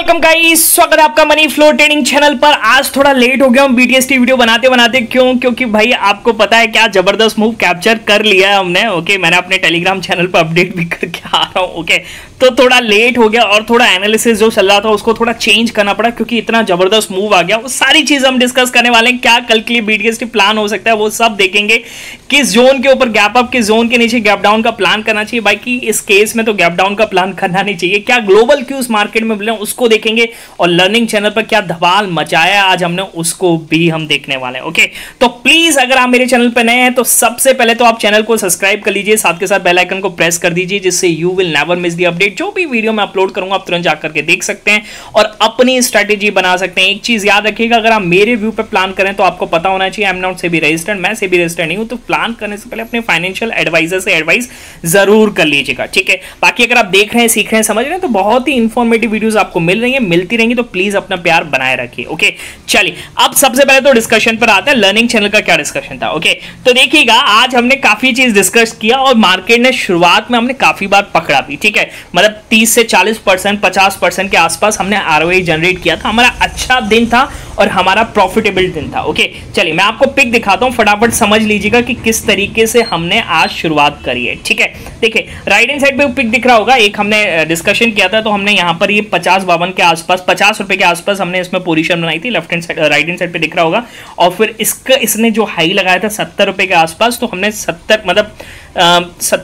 Welcome guys, स्वागत है आपका मनी फ्लो ट्रेडिंग चैनल पर। आज थोड़ा लेट हो गया हूं बीटीएसटी वीडियो बनाते बनाते। क्योंकि भाई आपको पता है क्या जबरदस्त मूव कैप्चर कर लिया है हमने। ओके, मैंने अपने टेलीग्राम चैनल पर अपडेट भी करके आ रहा हूं। ओके, तो थोड़ा लेट हो गया और थोड़ा एनालिसिस जो चल रहा था उसको थोड़ा चेंज करना पड़ा क्योंकि इतना जबरदस्त मूव आ गया। वो सारी चीज हम डिस्कस करने वाले हैं। क्या कल के लिए बीटीएसटी प्लान हो सकता है वो सब देखेंगे। किस जोन के ऊपर गैप अप, किस जोन के नीचे गैप डाउन का प्लान करना चाहिए। बाकी इस केस में तो गैप डाउन का प्लान करना नहीं चाहिए। क्या ग्लोबल क्यूज मार्केट में मिले उसको देखेंगे और लर्निंग चैनल पर क्या धमाल मचाया आज हमने उसको भी हम देखने वाले हैं। ओके, तो प्लीज अगर आप मेरे चैनल पर नए हैं तो सबसे पहले तो आप चैनल को सब्सक्राइब कर लीजिए, साथ के साथ बेल आइकन को प्रेस कर दीजिए जिससे you will never miss the update. जो भी वीडियो मैं अपलोड करूंगा आप तुरंत जाकर के देख सकते हैं और अपनी स्ट्रेटेजी बना सकते हैं। एक चीज याद रखिएगा, अगर आप मेरे व्यू पे प्लान करें तो आपको पता होना चाहिए I am not SEBI registered, मैं सेबी रजिस्टर्ड नहीं हूं। तो प्लान करने से पहले अपने फाइनेंशियल एडवाइजर से एडवाइस जरूर कर लीजिएगा, ठीक है। बाकी अगर आप देख रहे हैं, सीख रहे हैं, समझ रहे हैं तो बहुत ही इंफॉर्मेटिव वीडियोस आपको मिल रही है, मिलती रहेंगी, तो प्लीज अपना प्यार बनाए रखिए। ओके, चलिए अब सबसे पहले तो डिस्कशन पर आते हैं। लर्निंग चैनल का क्या डिस्कशन था। ओके, तो देखिएगा आज हमने काफी चीज डिस्कस किया और मार्केट ने शुरुआत में हमने काफी बार पकड़ा भी, ठीक है। मतलब 30 से 40%, 50% के आसपास हमने आरओआई जनरेट किया था। हमारा अच्छा दिन था और हमारा प्रॉफिटेबल दिन था। ओके, चलिए मैं आपको पिक दिखाता हूं, फटाफट समझ लीजिएगा कि किस तरीके से हमने आज शुरुआत करी है, ठीक है। देखिए राइट हैंड साइड पे पिक दिख रहा होगा, एक हमने डिस्कशन किया था तो हमने यहां पर ये 50-52 के आसपास, 50 रुपए के आसपास हमने इसमें पोजीशन बनाई थी। Left hand side, right hand side पे दिख रहा होगा। और फिर इसने जो हाई लगाया था 70 रुपए के आसपास, तो हमने 70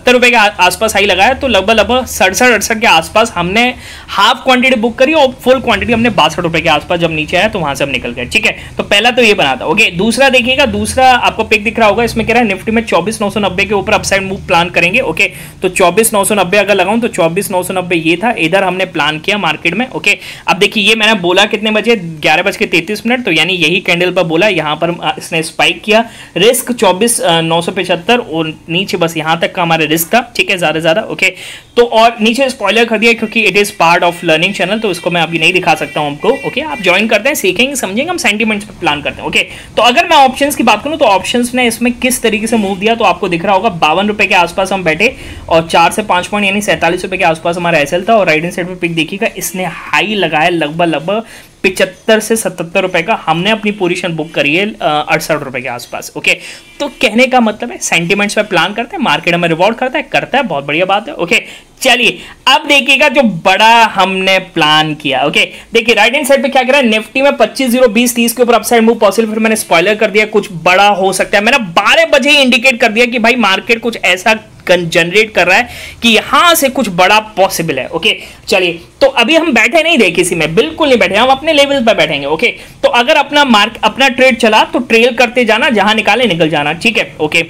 रुपए के आसपास हाई लगाया, तो लगभग 67-68 के आसपास हमने हाफ क्वांटिटी बुक करी और फुल क्वांटिटी हमने 62 रुपए के आसपास जब नीचे आया तो वहां से हम निकल गए, ठीक है। तो पहला तो ये बना था। ओके, दूसरा देखिएगा, दूसरा आपको पिक दिख रहा होगा, इसमें कह रहा है निफ्टी में 24,990 के ऊपर अपसाइड मूव प्लान करेंगे। ओके, तो 24,990 अगर लगाऊं तो 24,990 ये था, इधर हमने प्लान किया मार्केट में। ओके, अब देखिए ये मैंने बोला कितने बजे, 11:33, तो यानी यही कैंडल पर बोला, यहां पर इसने स्पाइक किया। रिस्क 24,975 और नीचे बस यहां तक का हमारा रिस्क था, ठीक है, ज्यादा। ओके, तो और नीचे स्पॉइलर कर दिया क्योंकि it is part of learning channel, तो इसको मैं अभी नहीं दिखा सकता हूं आपको। ओके, आप ज्वाइन करते हैं, सीखेंगे, समझेंगे, हम सेंटीमेंट्स पे प्लान करते हैं। ओके, तो अगर मैं ऑप्शंस की बात करूं तो ऑप्शंस ने इसमें किस तरीके से मूव दिया तो आपको दिख रहा होगा। 52 रुपए के आसपास हम बैठे और 4 से 5 पॉइंट यानी 47 रुपए के आसपास हमारा एसएल था। और राइट हैंड साइड पे पिक देखिएगा, इसने हाई लगाया लगभग 75 से 77 रुपए का। हमने अपनी पोजीशन बुक करी है 68 रुपए के आसपास। ओके, तो कहने का मतलब है सेंटीमेंट्स पे प्लान करते हैं, मार्केट हमें रिवॉर्ड करता है, बहुत बढ़िया बात है। ओके, चलिए अब देखिएगा जो बड़ा हमने प्लान किया। ओके, देखिए राइट हैंड साइड पे क्या कर रहा है, निफ्टी में 25, 0, 20, 30 के ऊपर अपसाइड मूव पॉसिबल। फिर मैंने स्पॉइलर कर दिया कुछ बड़ा हो सकता है। मैंने 12 बजे ही इंडिकेट कर दिया कि भाई मार्केट कुछ ऐसा जनरेट कर रहा है कि यहां से कुछ बड़ा पॉसिबल है। ओके, चलिए तो अभी हम बैठे नहीं थे किसी में, बिल्कुल नहीं बैठे, हम अपने लेवल पर बैठेंगे। ओके, तो अगर अपना ट्रेड चला तो ट्रेल करते जाना, जहां निकाले निकल जाना, ठीक है। ओके,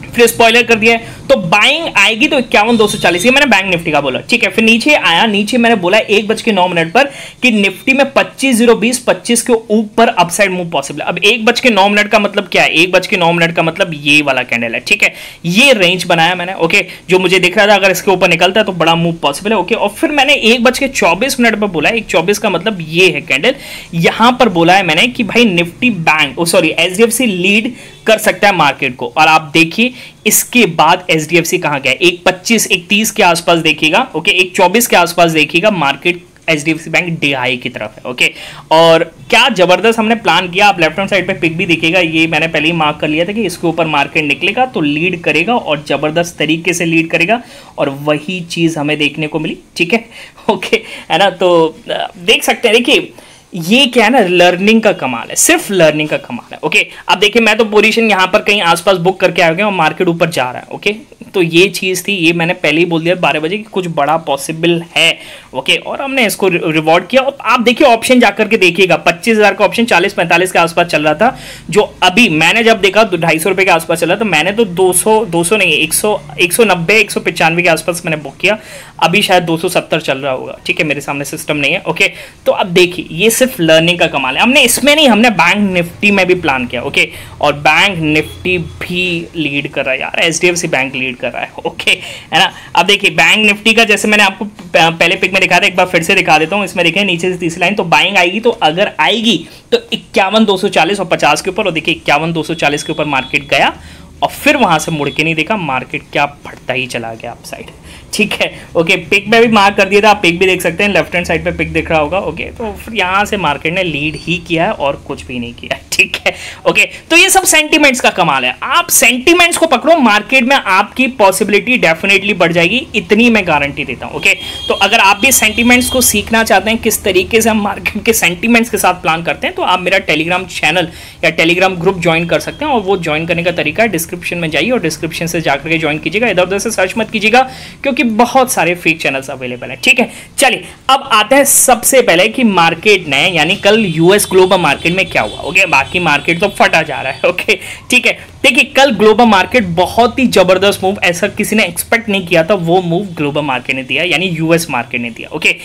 फिर स्पॉइलर कर दिया तो बाइंग आएगी तो 51,240, ये मैंने बैंक निफ्टी का बोला, ठीक है। फिर नीचे आया, नीचे मैंने बोला 1:09 पर कि निफ्टी में 25, 0, 20, 25 के ऊपर अपसाइड मूव पॉसिबल है। अब 1:09 का मतलब क्या है, 1:09 का मतलब ये वाला कैंडल है, ठीक है। ये रेंज बनाया मैंने। ओके, जो मुझे दिख रहा था अगर इसके ऊपर निकलता है तो बड़ा मूव पॉसिबल है। ओके, और फिर मैंने 1:24 पर बोला, 1:24 का मतलब ये है कैंडल। यहां पर बोला है मैंने कि भाई निफ्टी बैंक एचडीएफसी लीड कर सकता है मार्केट को। और आप देखिए इसके बाद एचडीएफसी कहां गया, 1:25, 1:30 के आसपास देखिएगा। ओके, 1:24 के आसपास देखिएगा market HDFC bank day high की तरफ है। ओके, और क्या जबरदस्त हमने प्लान किया। आप लेफ्ट हैंड साइड पे पिक भी देखिएगा, ये मैंने पहले ही मार्क कर लिया था कि इसके ऊपर मार्केट निकलेगा तो लीड करेगा और जबरदस्त तरीके से लीड करेगा और वही चीज हमें देखने को मिली, ठीक है। ओके, है ना, तो देख सकते हैं। देखिए ये क्या है ना, लर्निंग का कमाल है, सिर्फ लर्निंग का कमाल है। ओके, अब देखिए मैं तो पोजीशन यहां पर कहीं आसपास बुक करके आ गया और मार्केट ऊपर जा रहा है। ओके, तो ये चीज थी, ये मैंने पहले ही बोल दिया 12 बजे कि कुछ बड़ा पॉसिबल है। ओके, और हमने इसको रिवॉर्ड किया। और आप देखिए ऑप्शन जाकर के देखिएगा, 25,000 का ऑप्शन 40-45 के आसपास चल रहा था, जो अभी मैंने जब देखा तो 250 रुपए के आसपास चला, तो मैंने तो 200 नहीं, 190, 195 के आसपास मैंने बुक किया। अभी शायद 270 चल रहा होगा, ठीक है, मेरे सामने सिस्टम नहीं है। ओके, तो अब देखिए ये सिर्फ लर्निंग का कमाल है। हमने इसमें नहीं, हमने बैंक निफ्टी में भी प्लान किया। ओके, और बैंक निफ्टी भी लीड कर रहा है यार, एचडीएफसी बैंक लीड कर रहा है। ओके, है ना। अब देखिए बैंक निफ्टी का जैसे मैंने आपको पहले पिक में दिखा था, एक बार फिर से दिखा देता हूं। इसमें देखिए नीचे से तीसरी लाइन, तो बाइंग आएगी, तो अगर आएगी तो 51,240 और 50 के ऊपर, और देखिए 51,240 के ऊपर मार्केट गया और फिर वहां से मुड़ के नहीं देखा, मार्केट क्या बढ़ता ही चला गया अप साइड। ठीक है, ओके, पिक में भी मार्क कर दिया था, आप पिक भी देख सकते हैं, लेफ्ट हैंड साइड पे पिक दिख रहा होगा। ओके, तो फिर यहाँ से मार्केट ने लीड ही किया है और कुछ भी नहीं किया। ठीक है, ओके, तो ये सब सेंटीमेंट्स का कमाल है। आप सेंटीमेंट्स को पकड़ो, मार्केट में आपकी पॉसिबिलिटी डेफिनेटली बढ़ जाएगी, इतनी मैं गारंटी देता हूं। ओके, तो अगर आप भी सेंटीमेंट्स को सीखना चाहते हैं, किस तरीके से हम मार्केट के सेंटीमेंट्स के साथ प्लान करते हैं, तो आप मेरा टेलीग्राम चैनल या टेलीग्राम ग्रुप ज्वाइन कर सकते हैं। और वो ज्वाइन करने का तरीका है, डिस्क्रिप्शन में जाइए और डिस्क्रिप्शन से जाकर के ज्वाइन कीजिएगा। इधर उधर से सर्च मत कीजिएगा, क्योंकि बहुत सारे फेक चैनल्स अवेलेबल हैं। ठीक है, चलिए अब आते हैं सबसे पहले कि मार्केट ने, यानी कल यूएस ग्लोबल मार्केट में क्या हुआ। ओके, बाकी मार्केट तो फटा जा रहा है। ओके, ठीक है, देखिए कल ग्लोबल मार्केट बहुत ही जबरदस्त मूव, ऐसा किसी ने एक्सपेक्ट नहीं किया था, वो मूव ग्लोबल मार्केट ने दिया, यानी यूएस मार्केट ने दिया। ओके,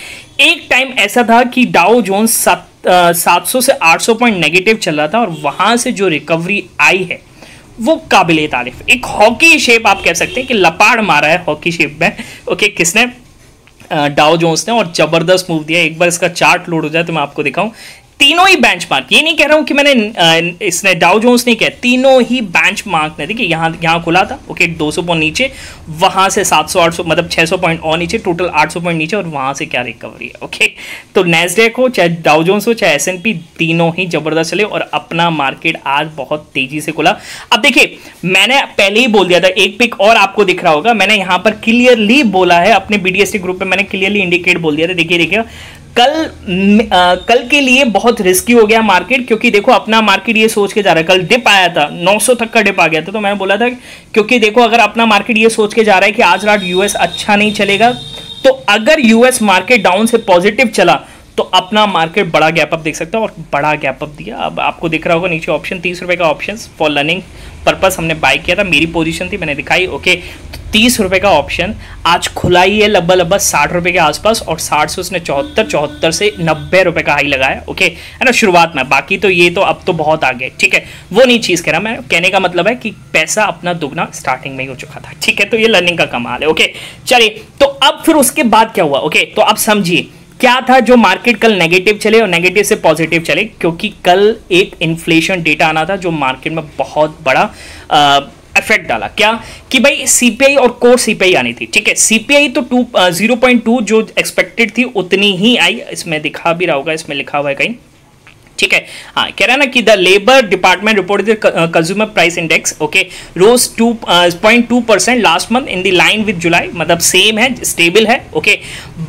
एक टाइम ऐसा था कि डाउ जोन्स 700 से 800 पॉइंट नेगेटिव चल रहा था, और वहां से जो रिकवरी आई है वो काबिले तारीफ, एक हॉकी शेप आप कह सकते हैं कि लपाड़ मारा है हॉकी शेप में। ओके, किसने? डाउ जोन्स ने, और जबरदस्त मूव दिया। एक बार इसका चार्ट लोड हो जाए तो मैं आपको दिखाऊं, तीनों ही बेंचमार्क, ये नहीं कह रहा हूं कि मैंने इसने डाउ जोन्स नहीं किया, तीनों ही बेंचमार्क ने, देखिए यहाँ खुला था। ओके, 200 पॉइंट नीचे, वहां से 700-800 मतलब 600 पॉइंट और नीचे, टोटल 800 पॉइंट नीचे, और वहां से क्या रिकवरी है। ओके, तो नैस्डैक हो चाहे डाउ जोन्स हो चाहे एसएनपी, तीनों ही जबरदस्त चले और अपना मार्केट आज बहुत तेजी से खुला। अब देखिए, मैंने पहले ही बोल दिया था, एक पिक और आपको दिख रहा होगा, मैंने यहां पर क्लियरली बोला है अपने बीडीएसटी ग्रुप में, मैंने क्लियरली इंडिकेट बोल दिया था। देखिए कल के लिए बहुत रिस्की हो गया मार्केट, क्योंकि देखो अपना मार्केट ये सोच के जा रहा है, कल डिप आया था 900 तक का डिप आ गया था, तो मैंने बोला था क्योंकि देखो अगर अपना मार्केट ये सोच के जा रहा है कि आज रात यूएस अच्छा नहीं चलेगा, तो अगर यूएस मार्केट डाउन से पॉजिटिव चला तो अपना मार्केट बड़ा गैप अप देख सकता है, और बड़ा गैप अप दिया। अब आपको दिख रहा होगा नीचे ऑप्शन, 30 रुपए का ऑप्शन फॉर लर्निंग पर्पस हमने बाय किया था, मेरी पोजीशन थी, मैंने दिखाई। ओके, तो 30 रुपए का ऑप्शन आज खुला ही है लगभग 60 रुपए के आसपास, और 60 से उसने 74 से 90 रुपए का हाई लगाया। ओके, है ना, शुरुआत में। बाकी तो ये तो अब तो बहुत आगे। ठीक है, वो नहीं चीज कह रहा मैं, कहने का मतलब है कि पैसा अपना दुगना स्टार्टिंग में ही हो चुका था। ठीक है, तो ये लर्निंग का कमाल है। ओके, चलिए, तो अब फिर उसके बाद क्या हुआ। ओके, तो अब समझिए क्या था जो मार्केट कल नेगेटिव चले और नेगेटिव से पॉजिटिव चले, क्योंकि कल एक इन्फ्लेशन डेटा आना था जो मार्केट में बहुत बड़ा इफेक्ट डाला। क्या कि भाई सीपीआई और कोर सीपीआई आनी थी। ठीक है, सीपीआई तो 0.2 जो एक्सपेक्टेड थी उतनी ही आई, इसमें दिखा भी रहा होगा, इसमें लिखा हुआ है कहीं। ठीक है, हाँ, कह रहा है ना कि the labour department reported consumer price index okay rose 2.2% last month in the line with July, मतलब सेम है, स्टेबल है। ओके,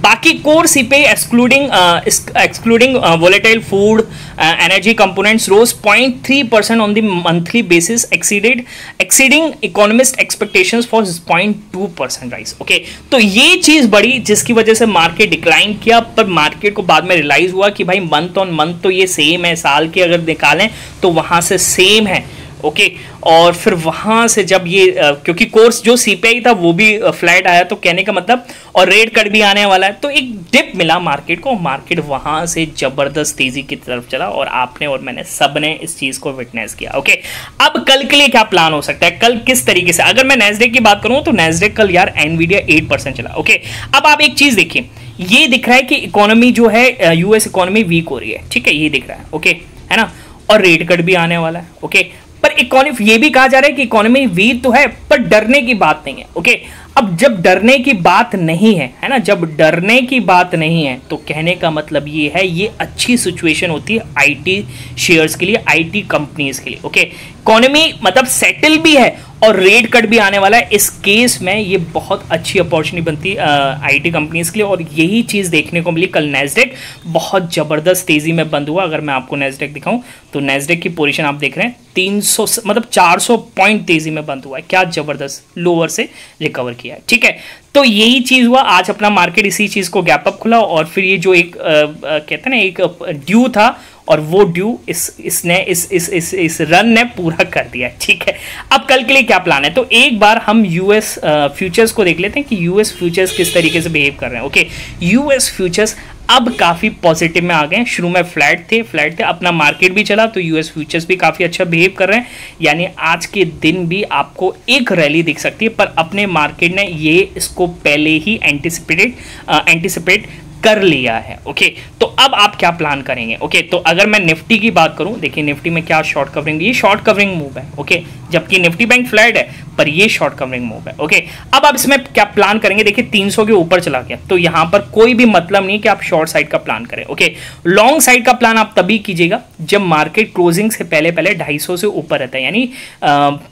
बाकी core CPI excluding volatile food energy components rose 0.3% on the monthly basis, exceeding economist expectations for 0.2% rise. Okay, तो ये चीज बड़ी जिसकी वजह से मार्केट डिक्लाइन किया, पर मार्केट को बाद में रियलाइज हुआ कि भाई मंथ ऑन मंथ तो ये सेम है, साल के अगर निकालें तो वहां से सेम है। ओके, और फिर वहां से जब ये क्योंकि कोर्स जो सीपीआई था वो भी फ्लैट आया, तो कहने का मतलब, और रेट कट भी आने वाला है, तो एक डिप मिला मार्केट को, मार्केट वहां से जबरदस्त तेजी की तरफ चला, और आपने और मैंने सबने इस चीज को विटनेस किया। ओके, अब कल के लिए क्या प्लान हो सकता है, कल किस तरीके से, अगर मैं नैस्डैक की बात करूं तो नैस्डैक कल यार एनवीडिया 8% चला। ओके, अब आप एक चीज देखिए, ये दिख रहा है कि इकोनॉमी जो है यूएस इकोनॉमी वीक हो रही है। ठीक है, ये दिख रहा है। ओके, है ना, और रेट कट भी आने वाला है। ओके, पर इकोनॉमी, ये भी कहा जा रहा है कि इकोनॉमी वीक तो है पर डरने की बात नहीं है। ओके, अब जब डरने की बात नहीं है ना, जब डरने की बात नहीं है तो कहने का मतलब ये है, ये अच्छी सिचुएशन होती है आईटी शेयर्स के लिए, आईटी कंपनीज के लिए। ओके, इकोनॉमी मतलब सेटल भी है और रेट कट भी आने वाला है, इस केस में ये बहुत अच्छी अपॉर्चुनिटी बनती है आईटी कंपनीज के लिए, और यही चीज देखने को मिली। कल नैस्डैक बहुत जबरदस्त तेजी में बंद हुआ। अगर मैं आपको नैस्डैक दिखाऊं तो नैस्डैक की पोजीशन आप देख रहे हैं 300 मतलब 400 पॉइंट तेजी में बंद हुआ है, क्या जबरदस्त लोअर से रिकवर किया है। ठीक है, तो यही चीज हुआ आज, अपना मार्केट इसी चीज को गैप अप खुला, और फिर ये जो एक कहते हैं ना एक ड्यू था, और वो ड्यू इसने इस रन ने पूरा कर दिया। ठीक है, अब कल के लिए क्या प्लान है, तो एक बार हम यूएस फ्यूचर्स को देख लेते हैं कि यूएस फ्यूचर्स किस तरीके से बिहेव कर रहे हैं। ओके, यूएस फ्यूचर्स अब काफी पॉजिटिव में आ गए हैं, शुरू में फ्लैट थे, अपना मार्केट भी चला तो यूएस फ्यूचर्स भी काफी अच्छा बिहेव कर रहे हैं, यानी आज के दिन भी आपको एक रैली दिख सकती है, पर अपने मार्केट ने ये इसको पहले ही एंटिसिपेट कर लिया है। ओके, तो अब आप क्या प्लान करेंगे? ओके, तो अगर मैं निफ्टी की बात करूं, देखिए निफ्टी में क्या शॉर्ट कवरिंग, ये शॉर्ट कवरिंग मूव है। ओके, जबकि निफ्टी बैंक फ्लैट है पर ये शॉर्ट कवरिंग मूव है। ओके, अब आप इसमें क्या प्लान करेंगे? देखिए 300 के ऊपर चला गया तो यहां पर कोई भी मतलब नहीं कि आप शॉर्ट साइड का प्लान करें। ओके, लॉन्ग साइड का प्लान आप तभी कीजिएगा जब मार्केट क्लोजिंग से पहले 250 से ऊपर रहता है, यानी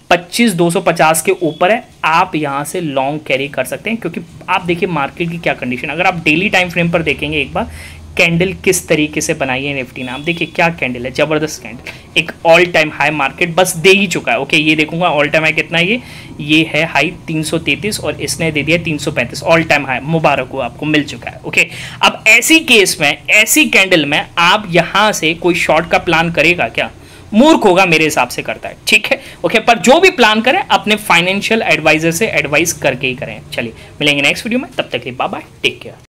25,250 के ऊपर है, आप यहां से लॉन्ग कैरी कर सकते हैं। क्योंकि आप देखिए मार्केट की क्या कंडीशन, अगर आप डेली टाइम फ्रेम पर देखेंगे एक बार कैंडल किस तरीके से बनाई है निफ्टी ने, आप देखिए क्या कैंडल है, जबरदस्त कैंडल, एक ऑल टाइम हाई मार्केट बस दे ही चुका है। ओके, ये देखूंगा ऑल टाइम हाई कितना है, ये है हाई 333 और इसने दे दिया 335, ऑल टाइम हाई, मुबारक हो आपको, मिल चुका है। ओके, अब ऐसी केस में, ऐसी कैंडल में आप यहां से कोई शॉर्ट का प्लान करेगा क्या? मूर्ख होगा मेरे हिसाब से करता है। ठीक है, ओके, पर जो भी प्लान करें अपने फाइनेंशियल एडवाइजर से एडवाइस करके ही करें। चलिए मिलेंगे नेक्स्ट वीडियो में, तब तक के लिए बाय बाय, टेक केयर।